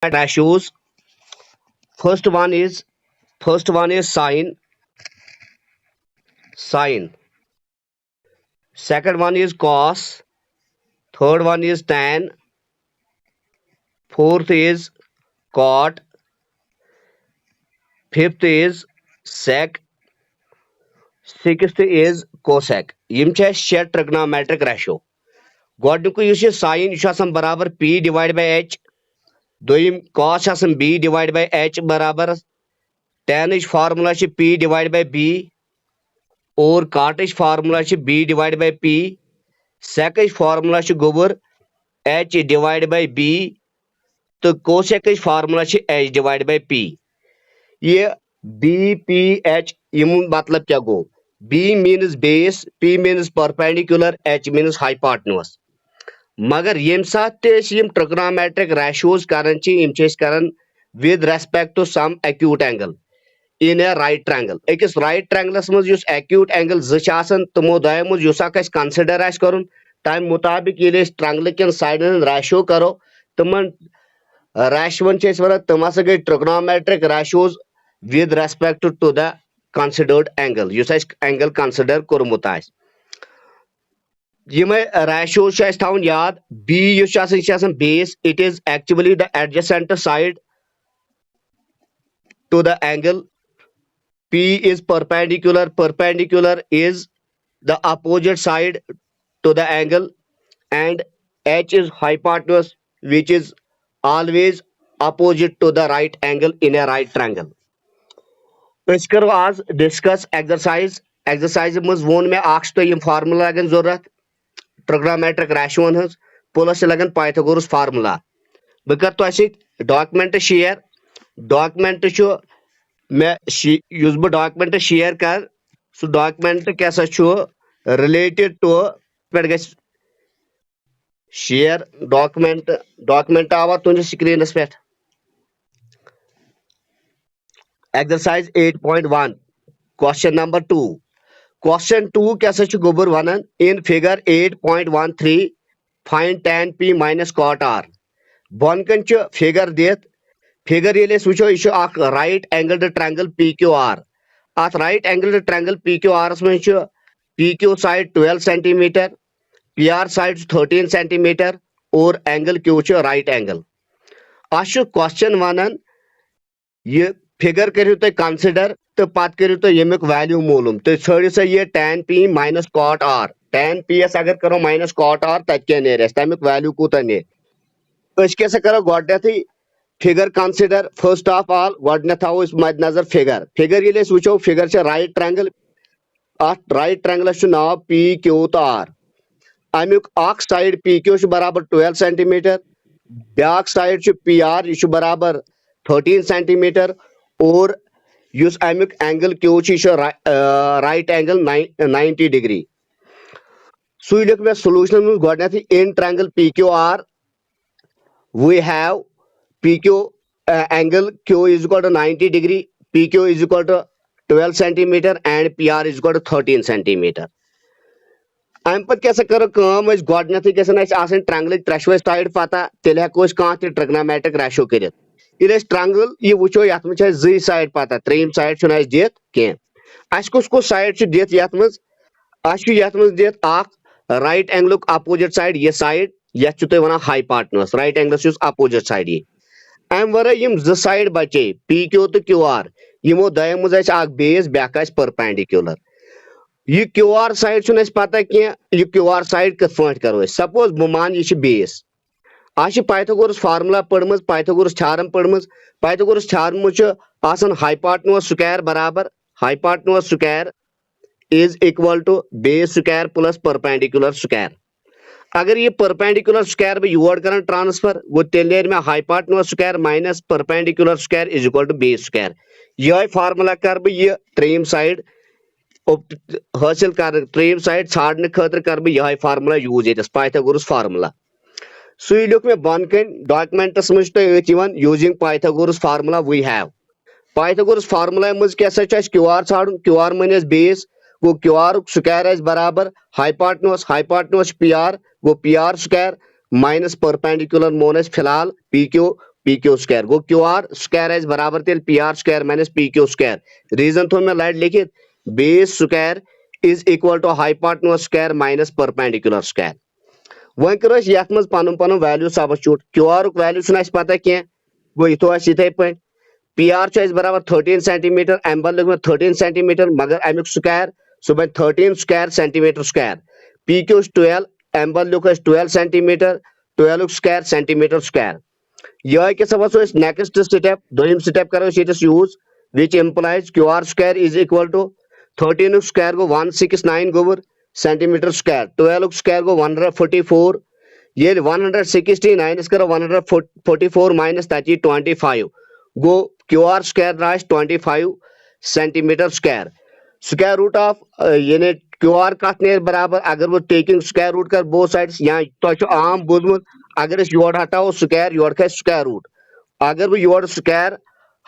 ratios. First one is sine. Second one is cos. Third one is tan. Fourth is cot. Fifth is sec. Sixth is cosec. Yim छे शे trigonometric ratio. Gۄडٕنیُکُے یُس یہِ sin یہِ چھُ آسان برابر p divided by h. دوٚیِم cos چھُ آسان b divided by h برابر tan ٕچ فارمولا چھِ p divided by b اور cot ٕچ فارمولا چھِ b divided by p. sec ٕچ فارمولا چھِ گوٚبُر h divided by b تہٕ cosec ٕچ فارمولا چھِ h divided by p. یہ b p h یِمن مطلب کیا گوٚو b means base, p means perpendicular, h means hypotenuse. مگر ییٚمہِ ساتہٕ تہِ أسۍ یِم trigonometric ratios کران چھِ یِم چھِ أسۍ کران with respect to some acute angle in a right triangle. أکِس right triangle منٛز یُس acute angle زٕ چھِ آسان تِمو دۄیو منٛز یُس اکھ اَسہِ consider آسہِ کرُن تمہِ مُطابق ییٚلہِ أسۍ triangle کٮ۪ن سایڈن ہُنٛد ratio کرو تِمن ratio'n چھِ أسۍ وَنان تِم ہسا گٔے trigonometric ratios with respect to the considered angle یُس اَسہِ angle consider کوٚرمُت آسہِ. یِمے ratios چھِ اَسہِ تھاوُن یاد b یُس چھُ آسان یہِ چھُ آسان base. It is actually the adjacent side to the angle. p is perpendicular is the opposite side to the angle, and h is hypotenuse which is always opposite to the right angle in a right triangle. أسۍ کرو آز discuss exercise منٛز ووٚن مےٚ اکھ چھُ تۄہہِ یِم فارمولا لگان ضروٗرت trigonometric ratio'n ہٕنٛز پلس چھِ لگان Pythagoras فارمولا. بہٕ کرٕ تۄہہِ سۭتۍ ڈاکمنٹ شیر. ڈاکمنٹ چھُ مےٚ یُس بہٕ ڈاکمنٹ شیر کرٕ سُہ ڈاکمنٹ کیاہ سا چھُ رِلیٹڈ ٹُو پٮ۪ٹھ گژھِ شیر ڈاکمنٹ آوا تُہنٛدِس سکریٖنس پٮ۪ٹھ. Exercise 8.1 question number 2. Question 2 کیاہ سا چھُ گوٚبُر ونان in figure 8.13 find tan p minus cot r. بۄن کٔنۍ چھُ فِگر دِتھ فِگر ییٚلہِ أسۍ وٕچھو یہِ چھُ اکھ right angled triangle PQR. اتھ right angled triangle PQR اس منٛز چھُ PQ side 12 centimeter, PR side 13 centimeter اور angle Q چھُ right angle. اتھ چھُ question ونان یہِ فِگر کٔرِو تُہۍ کنسِڈر تہٕ پتہٕ کٔرِو تُہۍ ییٚمیُک ویلیوٗ معلوٗم تُہۍ ژھٲرِو سا یہِ tan p minus cot r. tan p یس اگر کرو minus cot r تتہِ کیاہ نیرِ اسہِ تمیُک ویلیوٗ کوٗتاہ نیرِ. أسۍ کیاہ سا کرو گۄڈٕنیتھٕے فِگر کنسِڈر. فٔسٹ آف آل گۄڈٕنیتھ تھاوو أسۍ مدِ نظر فِگر ییٚلہِ أسۍ وٕچھو فِگر چھِ رایٹ ٹرٛینگل. اتھ رایٹ ٹرٛینگلس چھُ ناو پی کیوٗ تہٕ r. امیُک اکھ سایڈ پی کیوٗ چھُ برابر 12 سینٹیمیٹر, بیاکھ سایڈ چھُ پی آر یہِ چھُ برابر 13 سینٹیمیٹر اور یُس امیُک اینگل کیوٗ چھُ یہِ چھُ رایٹ اینگل 90 ڈگری. سُے لیوٚکھ مےٚ سولوٗشنس منٛز گۄڈٕنیتھٕے in triangle P Q R we have P Q angle Q is equal to 90 degree, P Q is equal to 12 centimetre and P R is equal to 13 centimetre. امہِ پتہٕ کیاہ سا کرو کٲم أسۍ گۄڈٕنیتھٕے گژھن اسہِ آسٕنۍ ٹرٛینگلٕکۍ ترٛےٚ سایڈ پتہ تیٚلہِ ہٮ۪کو أسۍ کانٛہہ تہِ trigonometric ratio کٔرِتھ. ییٚلہِ أسۍ ٹرٛینگل یہِ وٕچھو یتھ منٛز چھِ اسہِ زٕے سایڈ پتہ ترٛیٚیِم سایڈ چھُنہٕ اسہِ دِتھ کینٛہہ. اسہِ کُس سایڈ چھُ دِتھ یتھ منٛز اسہِ چھُ یتھ منٛز دِتھ اکھ رایٹ اینگلُک اپوزٹ سایڈ یہِ سایڈ یتھ چھُ تُہۍ ونان hypotenuse رایٹ اینگلس یُس اپوزٹ سایڈ یی. امہِ ورٲے یِم زٕ سایڈ بچے پی کیوٗ تہٕ کیوٗ آر یِمو دۄیو منٛز آسہِ اکھ بیس بیاکھ آسہِ پٔرپینڈِکیوٗلر. یہِ کیوٗ آر سایڈ چھُنہٕ اسہِ پتہ کینٛہہ یہِ کیوٗ آر سایڈ کِتھ پٲٹھۍ کرو أسۍ. سپوز بہٕ مان یہِ چھِ بیس. اسہِ چھِ Pythagoras فارمولا پٔرمٕژ Pythagoras تھیورم پٔرمٕژ. Pythagoras تھیورم منٛز چھُ آسان hypotenuse سُکیر برابر hypotenuse سُکیر از اِکول ٹُو بیس سُکیر پلس پٔرپینڈِکیوٗلر سُکیر. اگر یہِ پٔرپینڈِکیوٗلر سُکیر بہٕ یور کران ٹرانسفر گوٚو تیٚلہِ نیرِ مےٚ hypotenuse سُکیر ماینس پٔرپینڈِکیوٗلر سُکیر از اِکول ٹُو بیس سُکیر. یِہوے فارمولا کرٕ بہٕ یہِ ترٛیٚیِم سایڈ حٲصِل کرنہٕ ترٛیٚیِم سایڈ ژھانڈنہٕ خٲطرٕ کرٕ بہٕ یِہوے فارمولا یوٗز ییٚتس Pythagoras فارمولا. سُے لیوٚکھ مےٚ بۄن کٔنۍ ڈاکمنٹس منٛز چھُ تۄہہِ أتھۍ یِوان using Pythagoras formula we have. Pythagoras formula منٛز کیاہ سا چھُ اسہِ کیوٗ آر ژھانڈُن کیوٗ آر مٲنۍ اسہِ بیس گوٚو کیوٗ آرُک سُکیر آسہِ برابر hypotenuse چھُ پی آر گوٚو P R square minus perpendicular مون اسہِ فِلحال P Q P Q square गो क्यू आर स्क्वायर आज बराबर तेल P R square minus P Q square reason थो मैं लाइट लिखित base square is equal to hypotenuse square minus perpendicular square वह करो यथ मज पन पन value substitute Q R value पता कह गो यथो इथे पे पी आर बराबर 13 सेंटीमीटर अम बद लग 13 सेंटीमीटर मगर अमुक स्क्वायर सह बन 13 square centimetre square P Q 12 अम बद लिख 12 सेंटीमीटर 12 स्क्वायर सेंटीमीटर स्क्वायर यह के सब नेक्स्ट स्टेप दोम स्टेप करो use which implies Q R square is equal to 13 square गो 169 गोबर सेंटीमीटर स्क्वायर 12 स्क्वायर गो 144 ये 169 करो 144 माइनस तथी 25 गो क्यू आर स्क्वायर द्राय 25 centimetre square square root of यानी क्यू आर कत ने बराबर अगर वो टेकिंग स्क्वायर रूट कर बोथ साइड्स या तो आम बोझमुत अगर योर हटाओ स्क्वायर योर खे स्क्वायर रूट अगर बह योर स्क्वायर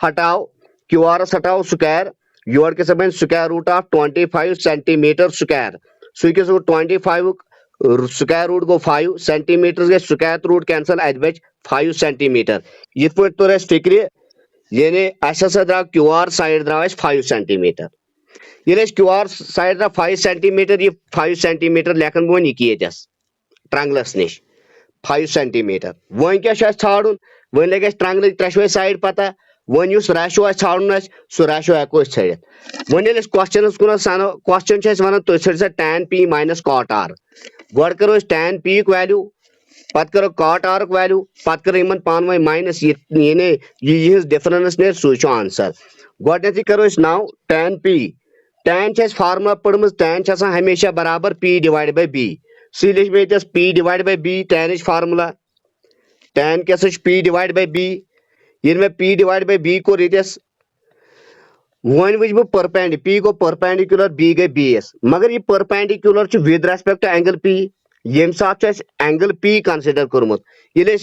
हटाओ क्यू आर हटाओ स्क्वायर योर के बन square root of 25 centimetre square सह 25 स्क्वायर रूट गो 5 सेंटीमीटर गए स्क्वायर रूट कैंसल अत बच 5 सेंटीमीटर यथ पे तोर फिक्र यानी असा द्राव क्यू आर साइड द्राव 5 सेंटीमीटर ये क्यू आर साइड द्राव 5 सेंटीमीटर ये 5 सेंटीमीटर लेखन बह वन ये ट्रंगलस नश 5 सेंटीमीटर वन क्या छाड़न वन लगे ट्रंगल त्रेशवे साइड पता वन रेशो छाड़न सह रेशो हेको छड़ित वन क्वेश्चन कुन सनो क्वेश्चन वन तुम छा tan p minus cot r गो करो tan p वैल्यू पत करो कॉट r वैल्यू पत करो इन पान वही माइनस ये डिफरेंस ने सह आंसर गोडनेथ करो now tan p tan formula पढ़म tan हमेशा बराबर p डिवाइड बाय b सह लिख मे p divide by b tan formula tan क्या p डिवाइड बाय b ये मैं p डिवाइड बाय b को रीतस वन वुच बह परपेंड p गो परपेंडिकुलर b गई बेस मगर ये perpendicular with respect angle p ये सात एंगल p कंसिडर कोर्मुत ये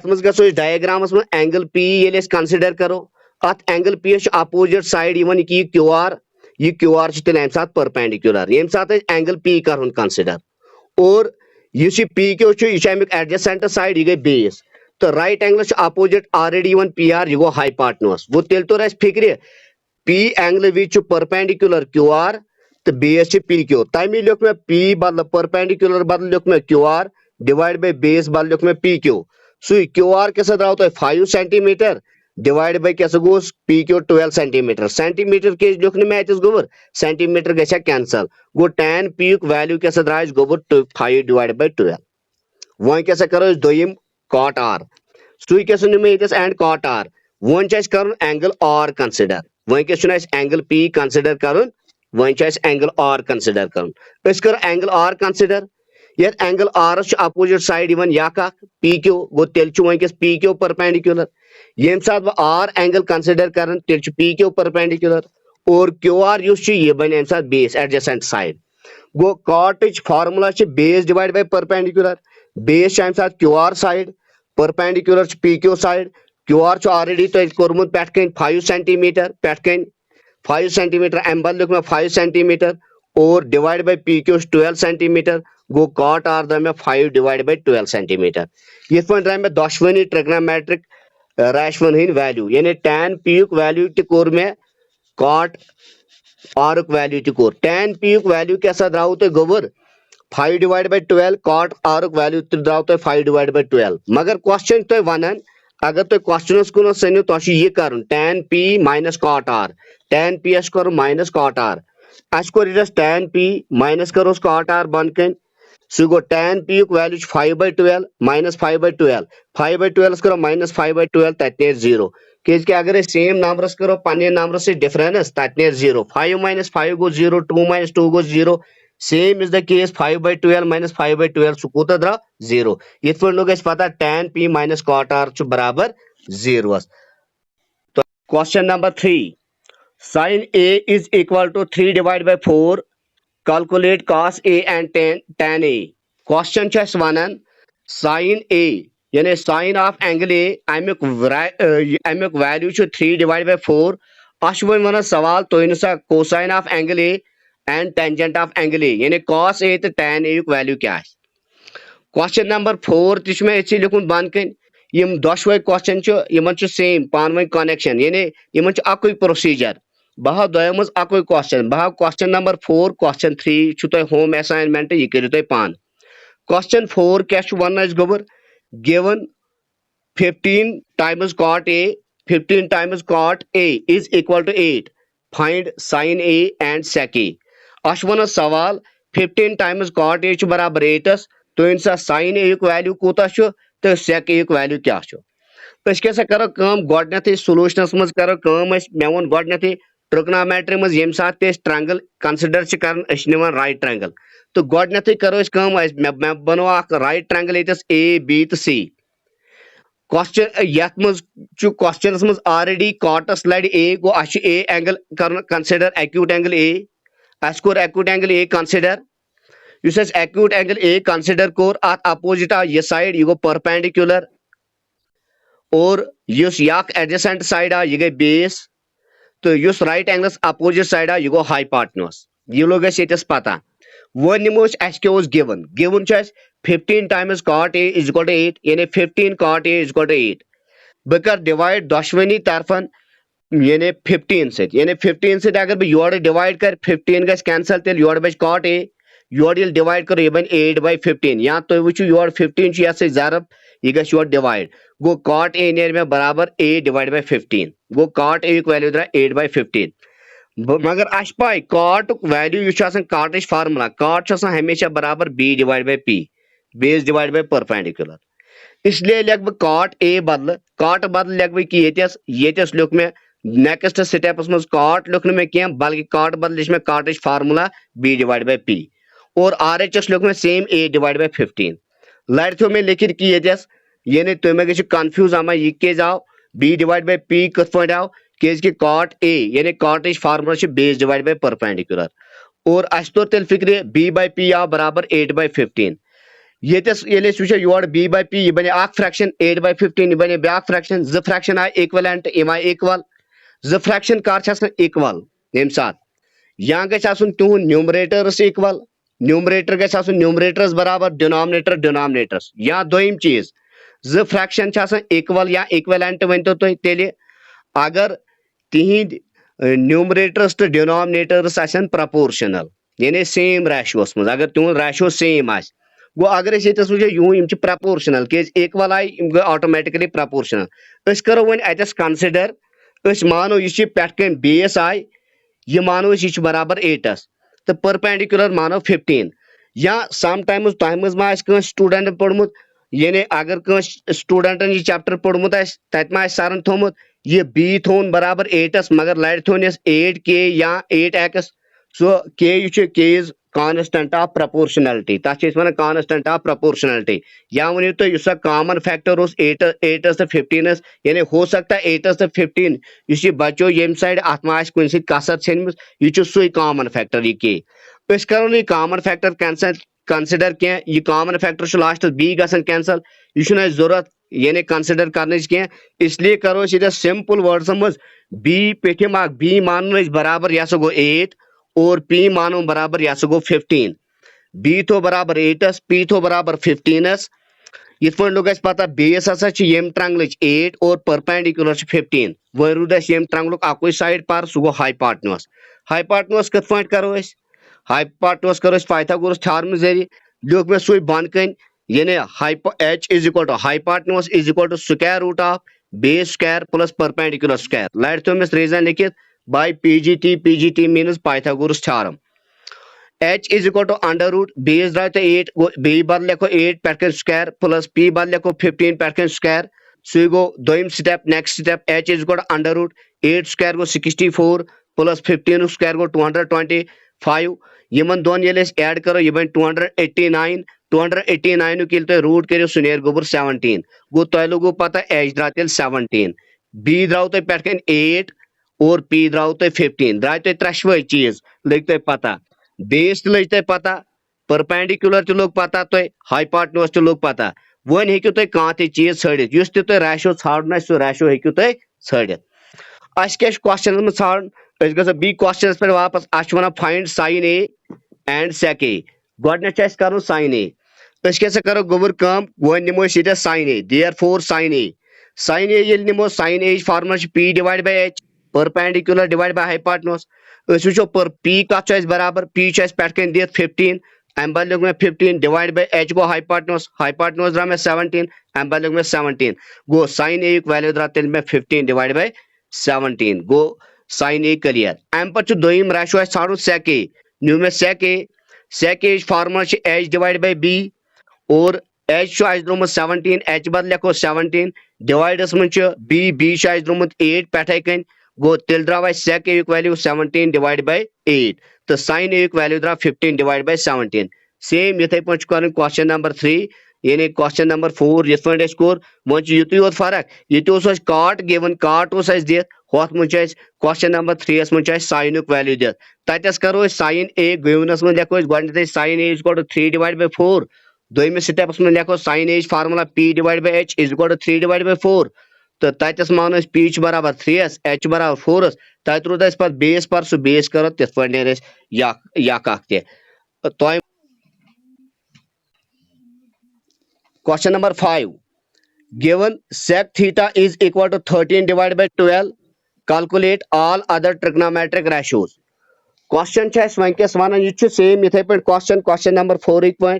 मज गो डायग्रामस में एंगल p ये कंसिडर करो अत एंगल p अपोजिट साइड ये क्यू आर तेल अम सात परपेंडिकुलर ये सात एंगल p कर कंसिडर और इस p क्यू यह अमुक एडजेसेंट साइड यह गई बेस तो right angle opposite already P R यह गो हाइपोटेन्यूज वो तेल तोर फिक्र P angle which perpendicular Q R तो बेस पी क्यू तमें लिख मैं पी बदल परपेंडिकुलर बदल लिख मैं Q R divide by base बदल लिख मैं पी क्यू सु क्यू आर क्या द्राव तुम 5 सेंटीमीटर डिवाइड बाय क्या गो पी क्यू 12 सेंटीमीटर सेंटीमीटर के लिख मैं अतस गोबर सेंटीमीटर ग कैंसल गो tan p वैल्यू क्या द्राय गोबर 5 डिवाइड बाय 12 वो क्या करो दोम कॉट r सु क्या मे एंड कॉट r वो कर एंगल r कंसिडर वो क्या एंगल p कंसिडर कर वो एंगल r कंसिडर कर एंगल r कंसिडर ये angle r opposite side P Q गो तेल वनकस पी क्यू परपेंडिकुलर ये सात बह r एंगल कंसिडर कर तेल पी क्यू परपेंडिकुलर और क्यू आर यह बन अम सात बेस एडजेसेंट साइड गो cot formula base divide by perpendicular base अम सात Q R side perpendicular P Q side Q R already तुम कोर्मुत पे 5 सेंटीमीटर पे 5 सेंटीमीटर अम बद लिख मैं 5 सेंटीमीटर और divide by P Q 12 centimetre गो कॉट आर द्राव मैं 5 डिवाइड बाय 12 सेंटीमीटर ये द्राव मैं दशवनी ट्रिग्नोमेट्रिक रेशवन हंद वैल्यू यानी tan p वैल्यू तोर मैं कॉट r वैल्यू तोर tan p वैल्यू क्या द्राव तुम गोबर 5 divide by 12 cot r value द्राव तुम 5 डिवाइड बाय 12 मगर क्वेश्चन तुम वन अगर तुम क्वेश्चन कुन सनो तुम यह कर tan p minus cot r tan p कर माइनस कॉट r अस कोर tan p माइनस करो कॉट r बन कन सह गो tan p value 5 by 12 minus 5 by 12 5 by 12 करो माइनस 5 बाय 12 तत ने 0 क्या अगर सेम नंबरस करो पन्ने नंबर से डिफरेंस तत ने 0 5 माइनस 5 गो 0 2 माइनस 2 गो 0 same is the case 5 by 12 minus 5 by 12 सह कूत द्राव 0 ये लोग पता tan p minus cot r बराबर 0 तो question number 3 sin a is equal to 3 divided by 4 calculate cos a and tan a question one sin a यानी sin of angle a अमुक value 3 divide by 4 अश वन सवाल तुम सा cosine of angle a and tangent of angle a यानी cos a तो tan a value क्या क्वेश्चन नंबर 4 तह लिखुन बन कन यम दोशवे क्वेश्चन यमन सेम पान कनेक्शन यानी यमन अकुई प्रोसीजर बह दोयो मज अकुई क्वेश्चन बह question number 4 question 3 home assignment यह करो तुम पान क्वेश्चन 4 क्या वन गोबर given 15 times cot A 15 times cot A is equal to 8 find sin A and sec A अश वन सवाल 15 times cot A बराबर 8 तो इन सा sin A युक वैल्यू कूता तो sec A युक वैल्यू क्या क्या करो गोडनथ सोलूशनस मज करो मे वो गोडनथ ट्रिग्नोमेट्री मज ये सात ट्रैंगल कंसिडर कर राइट ट्रैंगल तो गोडनथ करो मे बनो राइट ट्रैंगल ये ए बी तो सी क्वेश्चन यथ मज क्वेश्चन मज ऑलरेडी कॉटस लड़ ए गो अ ए एंगल कर कंसिडर एक्यूट एंगल ए अस कोर एक्यूट एंगल ए कंसिडर युस एक्यूट एंगल ए कंसिडर कोर अत अपोजिट आ यह साइड यह गो परपेंडिकुलर और युस याक एडजेसेंट साइड आ यह गई बेस तो युस राइट एंगलस अपोजिट साइड आ यह गो हाइपोटेन्यूज यह लोग ये पता वो निमो क्या given given 15 times cot A is equal to 8 यानी 15 cot A is equal to 8 बह कर डिवाइड दशवनी तरफन यानी 15 से यानी 15 से अगर बह योर डिवाइड कर 15 गस कैंसल तेल योर बच cot A योर ये डिवाइड करो यह बन 8/15 या तो वो योर 15 यह जरब यह गस योर डिवाइड गो cot A नेर में बराबर A/15 गो cot A वैल्यू द्रा 8/15 मगर अश पाई cot वैल्यू यह cot फार्मूला cot हमेशा बराबर B/P base divide by perpendicular इसलिए लिख बह cot बदल लिख बह कि ये लिख मे नेक्स्ट स्टेपस मज cot लिख मे कह बल्कि cot बदल लिख मे cot फार्मूला B/P और RHS लिख मे सेम A/15 लड़ थो मे लिखित कि ये तुम गो कन्फ्यूज आमा यह केज आव B/P कथ पे आव कि cot A यानी cot formula base divide by perpendicular और अस तोर तेल फिक्र B/P आव बराबर 8/15 ये योर B/P यह बने फ्रैक्शन 8/15 यह बने ब्या फ्रैक्शन जो फ्रैक्शन आए इक्वलेंट यम आए इक्वल जो फ्रैक्शन कर इक्वल ये सात या गु तुहद न्यूमरेटर्स इक्वल न्यूमरेटर गु न्यूमरेटर्स बराबर डिनोमिनेटर्स या दोम चीज जो फ्रैक्शन इक्वल या इक्वलेंट वन तो तेल अगर तिहिंद न्यूमरेटर्स तो डिनोमिनेटर्स प्रपोर्शनल यानी सेम रेशोस मज अगर तुहद रेशो सेम आ गो अगर वो यूं प्रपोर्शनल के इक्वल आई गई ऑटोमेटिकली प्रपोर्शनल करो वन अतस कंसिडर मानो यह पे बेस आय यह मानो यह बराबर 8 तो परपेंडिकुलर मानो 15 या समटाइम्स तह मज मा स्टूडेंट पोर्मुत यानी अगर स्टूडेंटन यह चैप्टर पोर्मुत तत मा सरन थोमुत यह बी थोन बराबर 8 मगर लड़ थोन 8K या 8X सो के इज कांस्टेंट ऑफ प्रपोर्शनलिटी तथ वन कांस्टेंट ऑफ प्रपोर्शनलिटी या वन तो यह कॉमन फैक्टर 8 तो 15 यानी हो सकता है 8 तो 15 इस बचो ये साइड अत मा कुन सी कसर छेनम यह सु कॉमन फैक्टर यह के करो यह कॉमन फैक्टर कंसिडर कह यह कॉमन फैक्टर लास्ट बी गसन कैंसल यह जरूरत यानी कंसिडर कर इसलिए करो सिंपल वर्ड्स मज बी पेठम बी मान बराबर यह गो 8 और P मानो बराबर यह गो 15 B थो बराबर 8 P थो बराबर 15 इत पे लोग पता बेस हसा यम ट्रंगल 8 और परपेंडिकुलर 15 वह रूद यम ट्रंगल अकुई साइड पर सह गो हाइपोटेन्यूज हाइपोटेन्यूज कथ पे करो हाइपोटेन्यूज करो पाइथागोरस थ्योरम जरिए लिख मे सु बन कन यानी H is equal to hypotenuse is equal to square root of base square plus perpendicular square लड़ थो रीजन लिखित by PGT means Pythagoras theorem H is equal to under root base द्राय तो 8 B बद लिखो 8 पैटर्न स्क्वायर प्लस P बद लिखो 15 pattern square सो गो दोम step next step H is equal to under root 8 square गो 64 प्लस 15 स्क्वायर गो 225 यमन दोन ये ऐड करो ये बन 289 किल तो रूट करो सु नेर गोबर 17 गो तो लोगो पता H द्राय तेल 17 B द्राव तो पैटर्न 8 और P द्राव तो 15 द्राय तो त्रेशवे चीज लग तो पता बेस लग तो पता परपेंडिकुलर तो लोग पता तो हाइपोटेन्यूज तो लोग पता वन हेकु तो कह चीज छड़ित युस तो रेशो छाड़न सो रेशो हेकु तो छड़ित अस क्या क्वेश्चन में छाड़न गो बी क्वेश्चन पे वापस अस वन find sine A and sec A गोडनेथ कर साइन ए अस कैसे करो गोबर कम वो निमो sine A therefore sine A निमो sine A formula P divide by H perpendicular divide by hypotenuse वो पर पी कत बराबर पी पे दित 15 अम बद लोग 15 डिवाइड बाय एच गो हाइपोटेन्यूज द्रा 17 अम बद लोग 17 गो साइन ए वैल्यू द्रा तेल 15 डिवाइड बाय 17 गो साइन ए क्लियर अम पे दोम रेशो ाड़ू सेक ए न्यू मे sec A formula H divide by B और एच द्रोमुत 17 एच बद लिखो 17 डिवाइडस मन बी द्रोमुत 8 पे कन गो तेल द्राव sec A value 17 divide by 8 तो साइन ए वैल्यू द्राव 15 डिवाइड बाय 17 सेम इथे पे कर क्वेश्चन नंबर 3 यानी क्वेश्चन नंबर 4 ये पे कोर वो युत योत फर्क ये काट गिवन काट दित होत मन क्वेश्चन नंबर 3 मन साइन वैल्यू दित तथस करो साइन ए गिवनस मन लिखो गो साइन ए 3 डिवाइड बाय 4 दोमिस स्टेपस में लिखो sine H formula P divide by H is equal to 3 divide by 4 तो तथस मान पी बराबर 3 एच बराबर 4 तत रूद पे बेस पर सह बेस करो तिथ पे नेर यक तो question number 5 given sec theta is equal to 13 divided by 12 calculate all other trigonometric ratios question वनकस वन यह सेम इथे पे क्वेश्चन नंबर 4 पे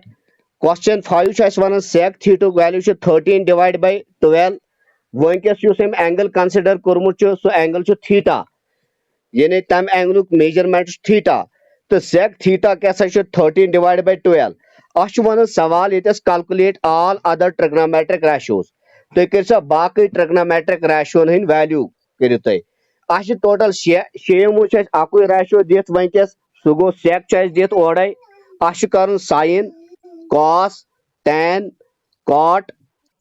क्वेश्चन 5 वन sec theta value 13 divide by 12 वनकस एंगल कंसिडर कोर्मुत सो एंगल थीटा यानी तम एंगल मेजरमेंट थीटा तो sec थीटा क्या 13 डिवाइड बाय 12 अश वन सवाल ये calculate all other trigonometric ratios तुम कर बाकी ट्रिग्नोमेट्रिक रेशियोन हंद वैल्यू करो तुम टोटल शेमो अकु रेशियो दित वनकस सह गो sec दित ओर कर sine cos tan cot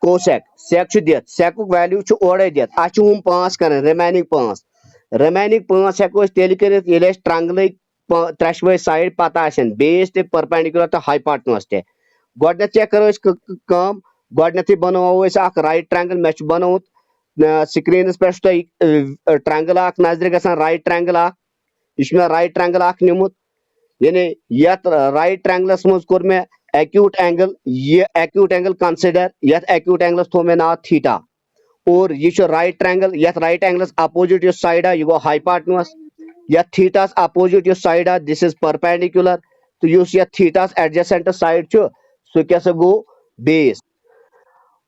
cosec sec दित सेक वैल्यू ओर दित हम 5 कर रिमेनिंग 5 हेको तेल कर ट्रंगल त्रेशवे साइड पता बेस ते परपेंडिकुलर तो हाइपोटेन्यूज ते गोडनेथ क्या करो कम गोडनेथ बनवो राइट ट्रंगल मे बनोत स्क्रीन पे ट्रंगल नजर ग राइट ट्रंगल यह राइट ट्रंगल निमुत यानी यथ राइट ट्रंगलस मज कोर मे एक्यूट एंगल कंसिडर यथ एक्यूट एंगलस थो मे नाव थीटा और यह राइट ट्रंगल यथ राइट एंगलस अपोजिट यह साइड यह गो हाइपोटेन्यूज यथ थीटास अपोजिट यह साइड दिस इज परपेंडिकुलर तो यह थीटास एडजेसेंट साइड सह क्या गो बेस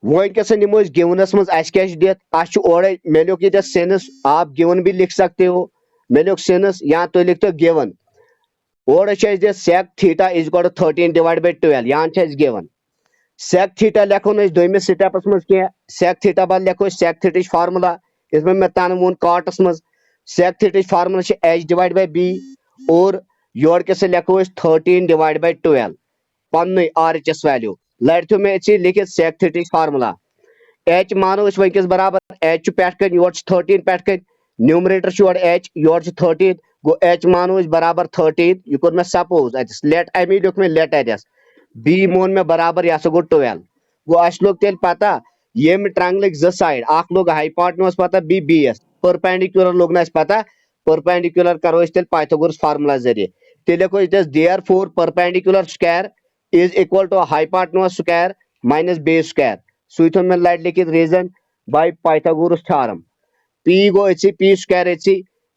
वनकस निमो गिवनस मज क्या दित ओर मे लिख ये सिंस आप गिवन भी लिख सकते हो मे लिख सिंस या तुम लिख तो गिवन और sec theta is equal to 13 divide by 12 यहाँ गिवन sec थीटा लिखो दोमिस स्टेपस मज कह sec थीटा बद लिखो sec थीटा फार्मूला इसमें मैं तन वो काटस मज sec theta formula h divide by b और योर के लिखो 13 डिवाइड बाय 12 पन्न RHS वैल्यू लड़ो मे लिखित sec थीटा फार्मूला h मानो वनकस बराबर h पे योर 13 पे numerator your h your 13 go h मानो बराबर 13 यह कोर मे सपोज अतस लेट अमी लिख मे लेट अतस b मोन मे बराबर यह गो 12 गो अस लोग तेल पता यम ट्रंगल जो साइड अख लोग हाइपोटेन्यूज पता बी बेस परपेंडिकुलर लोग ना पता परपेंडिकुलर करो तेल पाइथागोरस फार्मूला जरिए तेल लिखो therefore perpendicular square is equal to hypotenuse square minus base square सु थो मे लट लिखित reason by Pythagoras theorem p गो p स्क्वायर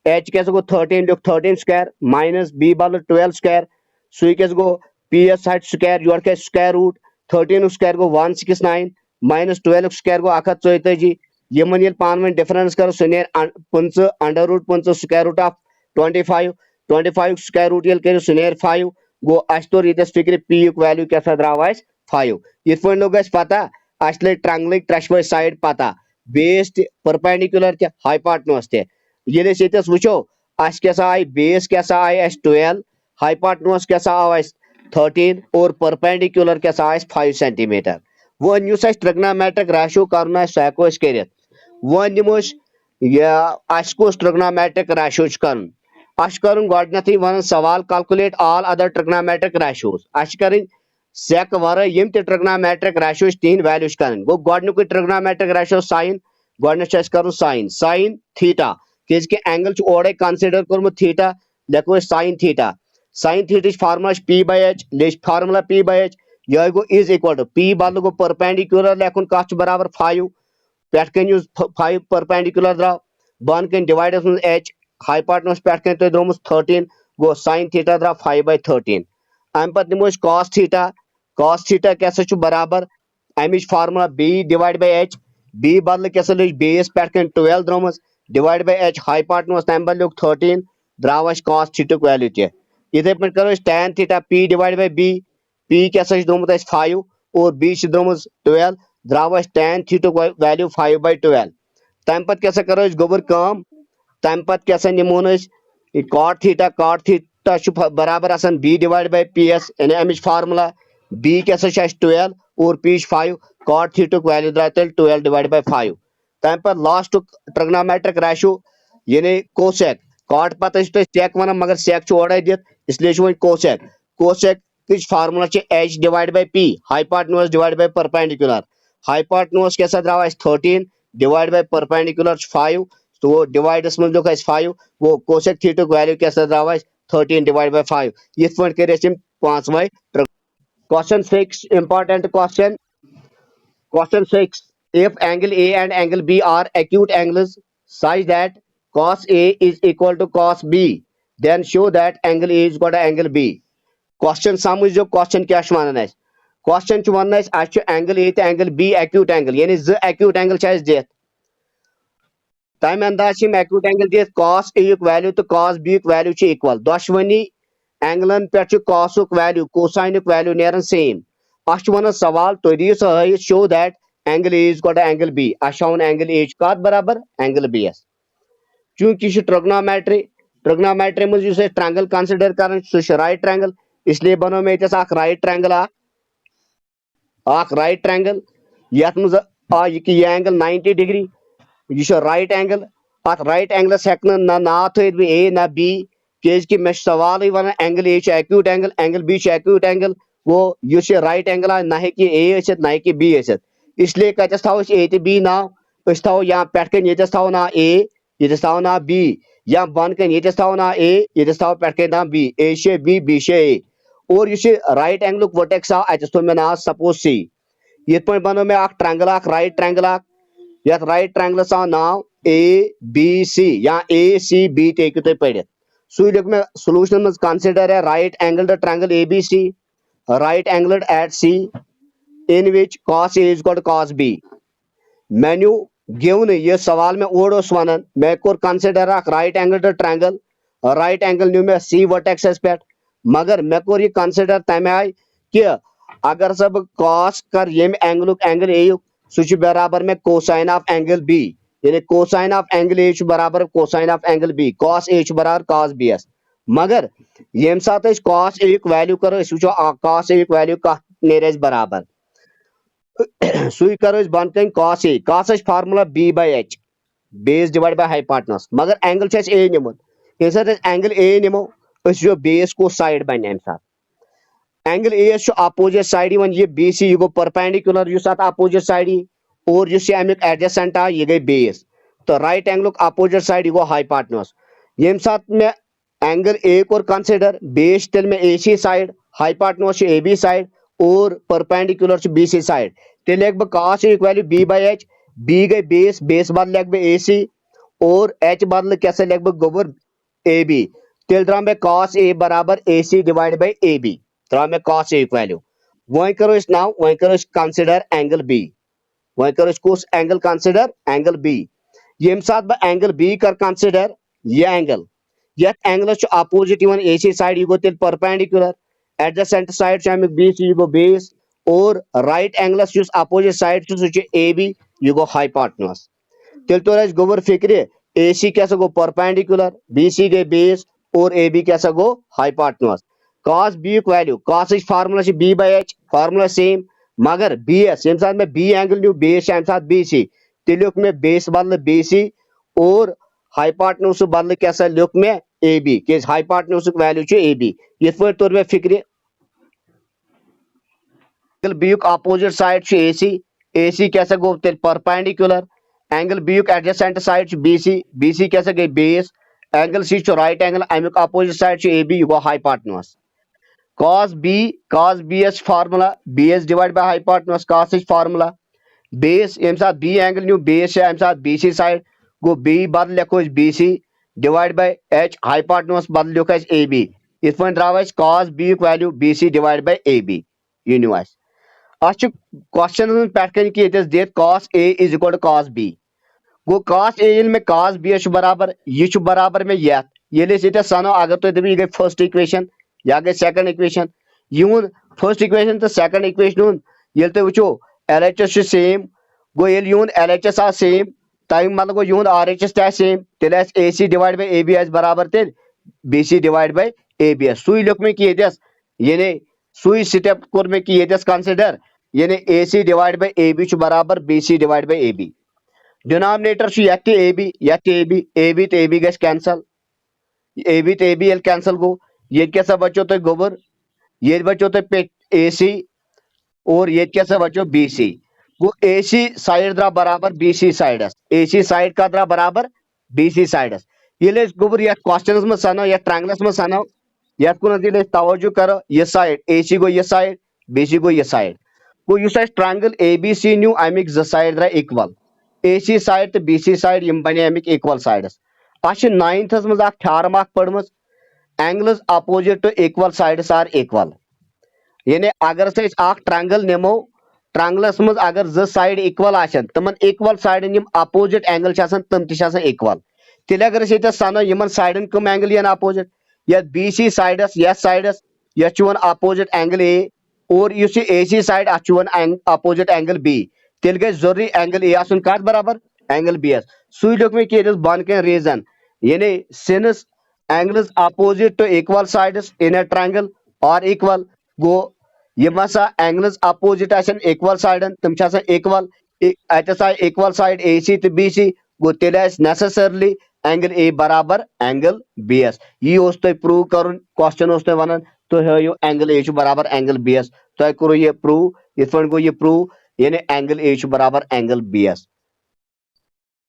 h क्या गो 13 लिख 13 स्क्वायर माइनस b बल 12 स्क्वायर सु क्या गो p हट स्क्वायर योर क्या स्क्वायर रूट 13 स्क्वायर गो 169 माइनस 12 स्क्वायर गो 142 यमन ये पान वन डिफरेंस करो सह नेर 15 under root 15 square root of 25 square root ये करो सह नेर 5 गो अस तोर ये फिक्र p वैल्यू क्या द्राव 5 ये लोग पता अस लग ट्रंगल त्रेशवे साइड पता बेस परपेंडिकुलर ते हाइपोटेन्यूज ते ये वो अस क्या आय बेस क्या आय 12 हाइपोटेन्यूज क्या आव 13 और परपेंडिकुलर क्या आय 5 centimetre one use trigonometric ratio कर सह हेको कर वन निमो कस ट्रिग्नोमेट्रिक रेशियो कर गोडनेथ वन सवाल calculate all other trigonometric ratios अस कर सेक वर यम ट्रिग्नोमेट्रिक रेशियो तीन वैल्यू कर गो गोडनुक ट्रिग्नोमेट्रिक रेशियो साइन गोडनेथ कर साइन थीटा कि एंगल ओर कंसिडर कोर्मुत थीटा लिखो sine theta formula P by H लिख फार्मूला पी बाय एच यह गो इज इक्वल टू पी बदल गो परपेंडिकुलर लेखुन कत बराबर 5 पेट कन यूज 5 परपेंडिकुलर द्राव बन कन डिवाइडस में एच हाइपोटेनस पेट कन तो द्रोमस 13 गो sin थीटा द्राव 5/13 अम पत निमो cos थीटा क्या बराबर अमिच formula b divide by h b बदल क्या लज बेस पे 12 द्रोमस डिवाइड बाय h हाइपोटेनस तम बदल 13 द्राव cos थीटा वैल्यू तह इथे पे करो tan theta p divide by b p क्या द्रोमुत 5 और b द्रोमुत 12 द्राव tan थीटा वैल्यू 5/12 तम पत क्या करो गोबर कम तम पत क्या निमोन cot थीटा बराबर आसान b डिवाइड बाय ps यानी अमिच फार्मूला b क्या 12 और p 5 cot थीटा वैल्यू द्राव तेल 12 डिवाइड बाय 5 तम पत लास्ट ट्रिग्नोमेट्रिक रेशियो यानी कोसेक cot पत सेक वन मगर सेक ओडे दित इसलिए वो कोसेक किस formula h divide by p hypotenuse divide by perpendicular hypotenuse क्या द्राव 13 डिवाइड बाय परपेंडिकुलर 5 तो वो डिवाइडस में लिख 5 वो कोसेक थीटा वैल्यू क्या द्राव 13 डिवाइड बाय 5 इथ पे कर पांचवे question 6 important question 6 if angle A and angle B are acute angles such that cos A is equal to cos B then show that angle A is equal to angle B question समझ जो question क्या one question one angle A तो angle B acute angle यानी ज acute angle दित तम अंदाज acute angle दित cos A युक वैल्यू तो cos B युक वैल्यू इक्वल दशवनी एंगलन पे cos वैल्यू कोसाइन वैल्यू नेरन सेम अच वन सवाल तुम दियो सह show that angle A is equal to angle B अवन एंगल ए कत बराबर एंगल बी एस चूंकि ट्रिग्नोमेट्री मज ट्रैंगल कंसिडर कर राइट ट्रैंगल इसलिए बनो मे राइट ट्रैंगल राइट ट्रैंगल यथ मज यह एंगल 90 डिग्री यह राइट एंगल अत राइट एंगलस हेक ना थी ए ना बी कि मे सवाल वन angle A acute angle B acute angle वो इस राइट एंगल ना हे ए ना हे बी इसलिए कतस थो ए तो बी नाव थो या पे थो ना ए ये थो ना बी या बन कन ये थो ना ए ये थो पे ना बी ए बी ए और इस राइट एंगल वर्टेक्स आव अतस थो मे ना सपोज सी ये बनो मे ट्रैंगल राइट ट्रैंगल यथ राइट ट्रैंगलस आव नाव ए बी सी या ए सी बी तेकु तुम पढ़ सू लिख मे सोलूशन मज कंसिडर है right angled triangle A B C right angle at C in which cos A is equal to cos B मेन्यू गिवन ये सवाल में ओड वन मे कोर consider right angled triangle right angle न्यू मे सी वर्टेक्स पे मगर मे कोर ये कंसिडर तमे आय कि अगर सब cos कर यम एंगल ए सह बराबर में कोसाइन ऑफ एंगल बी यानी कोसाइन ऑफ एंगल ए बराबर cosine of angle B cos A बराबर cos B मगर यम सात cos A वैल्यू करो वो cos A वैल्यू कत नेर बराबर सू करो बन कन cos formula b/h base divide by hypotenuse मगर एंगल ए निमुत ये एंगल ए निमो बेस को साइड बन अम सात एंगल ए अपोजिट साइड ये बी सी यह गो परपेंडिकुलर अपोजिट साइड और अमुक एडजेसेंट आ यह गई बेस तो राइट एंगल अपोजिट साइड यह गो हाइपोटेनस यम सात मे एंगल ए कोर कंसिडर बेस तेल में A C side hypotenuse A B side और परपेंडिकुलर बी सी साइड तेल लिख बह cos A value b/h B गई बेस बदल लिख बह ए सी और h बदल क्या लिख बह गोबर ए बी तेल द्राव मे cos A बराबर A C divide by A B द्राव मे cos A वैल्यू वह करो नाव वह करो कंसिडर एंगल बी वह करो कुछ एंगल कंसिडर एंगल बी यम सात बह एंगल बी कर कंसिडर यह एंगल यथ एंगलस अपोजिट ए सी साइड यह गो तेल परपेंडिकुलर एडजेसेंट साइड अमुक बी सी यह गो बेस और राइट एंगलस अपोजिट साइड सह ए बी यह गो हाइपोटेनस तेल तोर गोबर फिक्र ए सी क्या गो परपेंडिकुलर बी सी गई बेस और ए बी क्या गो hypotenuse cos B value cos formula b/h formula same मगर बी एस यम साथ में बी एंगल न्यू बेस अम साथ बी सी तेल लिख मे बेस बदल बी सी और हाइपोटेनस बदल क्या लिख मे ए बी कि हाइपोटेनस वैल्यू ए बी ये तोर मे फिक्र angle B opposite side A C क्या गो तेल perpendicular angle B adjacent side B C क्या गई base angle C right angle अमुक अपोजिट साइड ए बी यह गो hypotenuse cos b formula bs divide by hypotenuse cos formula base यम साथ b एंगल न्यू बेस यम साथ bc साइड गो b बदल लिखो bc divide by h hypotenuse बदल लिखो ab इत पे द्राव cos b value bc divide by ab यह न्यू अस क्वेश्चन पे कि दित cos a is equal to cos b गो cos a ये cos b बराबर यह बराबर में ये सनो अगर तुम दपो यह गई फर्स्ट इक्वेशन या गई सेकंड इक्वेशन यून फर्स्ट इक्वेशन तो सेकंड इक्वेशन ये तुम वो LHS सेम गो ये यून LHS आ सेम तम मतलब गो यून RHS सेम तेल AC डिवाइड बाय AB बराबर तेल BC डिवाइड बाय AB सुई लिख में कि यानी सुई स्टेप कोर में कि कंसिडर यानी AC डिवाइड बाय AB बराबर BC divide by AB denominator AB AB तो AB गस कैंसल AB तो AB कैंसल गो ये क्या बचो तो गोबर ये बचो तो AC और ये क्या बचो BC वो AC साइड द्रा बराबर BC साइड AC साइड का द्रा बराबर BC साइड ये गोबर ये क्वेश्चन में सनो या ट्रायंगलस में सनो ये कुन तवज्जो करो ये साइड AC गो ये साइड BC गो ये साइड गो युस ट्रायंगल ABC न्यू अमिक ज साइड द्रा इक्वल AC साइड तो BC साइड यम बने अमिक इक्वल साइडस अश 9th मज थ्योरम पढ़म angles opposite to equal sides are equal यानी अगर ट्रायंगल निमो ट्रायंगलस मज अगर ज साइड इक्वल आशन तमन इक्वल साइडन यम अपोजिट एंगल तम ति इक्वल तेल अगर सनो यमन साइडन कम एंगल यन अपोजिट ये BC साइडस यस साइडस यह वन अपोजिट एंगल A और इस AC side a one opposite angle B तेल गई जरूरी एंगल A आसन कत बराबर एंगल B सुई लोक में कि बन कह रीजन यानी since angles opposite to equal sides in a triangle are equal गो यम हसा एंगल्स अपोजिट इक्वल साइडन तम इक्वल अतस आय इक्वल साइड AC तो BC गो तेल नेसेसरली एंगल A बराबर एंगल BS यह तुम प्रूव कर क्वेश्चन तुम वन तुम हायो एंगल A बराबर एंगल BS तुम करो यह प्रूव इत गो यह प्रूव यानी एंगल A बराबर एंगल BS